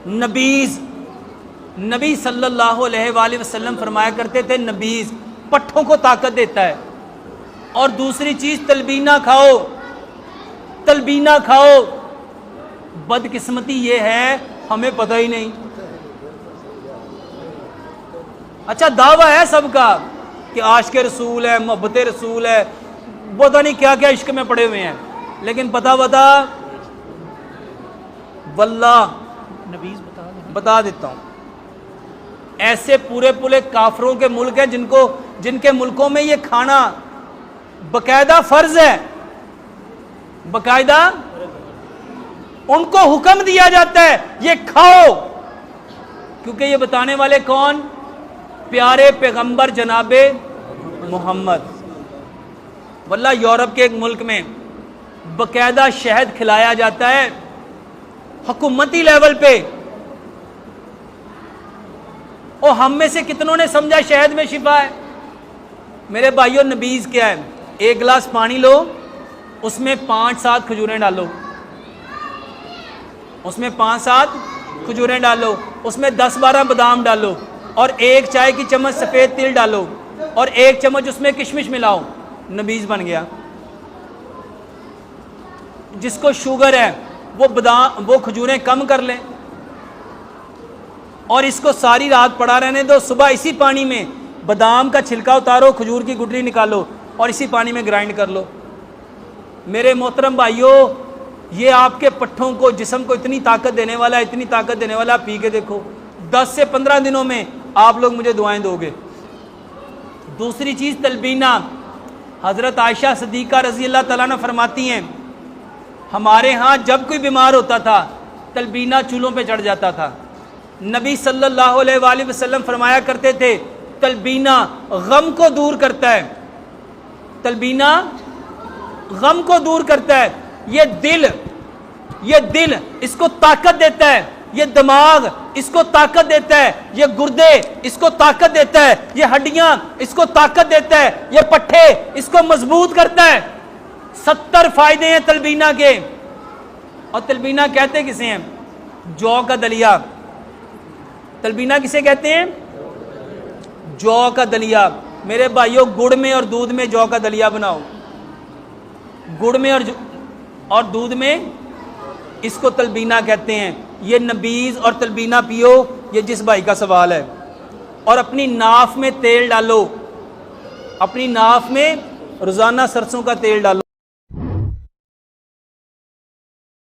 नबीज़, नबी सल्लल्लाहु अलैहि वसल्लम फरमाया करते थे नबीज़ पट्ठों को ताकत देता है। और दूसरी चीज़ तलबीना खाओ, तलबीना खाओ। बदकिस्मती ये है हमें पता ही नहीं। अच्छा दावा है सबका कि आशिक रसूल है, मोहब्बत रसूल है, पता नहीं क्या क्या इश्क में पड़े हुए हैं, लेकिन पता वल्लाह नबीज़ बता देता हूँ, ऐसे पूरे पूरे काफरों के मुल्क हैं जिनके मुल्कों में ये खाना बकायदा फर्ज है, बकायदा उनको हुक्म दिया जाता है ये खाओ। क्योंकि ये बताने वाले कौन? प्यारे पैगंबर जनाबे मोहम्मद। वल्लाह यूरोप के एक मुल्क में बकायदा शहद खिलाया जाता है हुकूमती लेवल पे। और हम में से कितनों ने समझा शहद में शिफा है? मेरे भाइयों नबीज़ क्या है? एक गिलास पानी लो, उसमें 5-7 खजूरें डालो, उसमें 5-7 खजूरें डालो, उसमें 10-12 बादाम डालो, और 1 चाय की चम्मच सफ़ेद तिल डालो, और 1 चम्मच उसमें किशमिश मिलाओ, नबीज़ बन गया। जिसको शुगर है वो खजूरें कम कर लें और इसको सारी रात पड़ा रहने दो। सुबह इसी पानी में बादाम का छिलका उतारो, खजूर की गुठली निकालो और इसी पानी में ग्राइंड कर लो। मेरे मोहतरम भाइयों, ये आपके पट्ठों को, जिस्म को इतनी ताकत देने वाला है, इतनी ताकत देने वाला। पी के देखो, 10 से 15 दिनों में आप लोग मुझे दुआएं दोगे। दूसरी चीज़ तलबीना। हज़रत आयशा सिद्दीक़ा रज़ी अल्लाह तआला अन्हा फरमाती हैं, हमारे यहाँ जब कोई बीमार होता था तलबीना चूल्हों पे चढ़ जाता था। नबी सल्लल्लाहु अलैहि वसल्लम फरमाया करते थे तलबीना गम को दूर करता है, तलबीना गम को दूर करता है। ये दिल इसको ताकत देता है, ये दिमाग इसको ताकत देता है, ये गुर्दे इसको ताकत देता है, ये हड्डियां इसको ताकत देता है, ये पट्ठे इसको मजबूत करता है। 70 फायदे हैं तलबीना के। और तलबीना कहते किसे हैं? जौ का दलिया। तलबीना किसे कहते हैं? जौ का दलिया। मेरे भाइयों, गुड़ में और दूध में जौ का दलिया बनाओ, गुड़ में और दूध में, इसको तलबीना कहते हैं। ये नबीज़ और तलबीना पियो, ये जिस भाई का सवाल है। और अपनी नाफ में तेल डालो, अपनी नाफ में रोज़ाना सरसों का तेल डालो।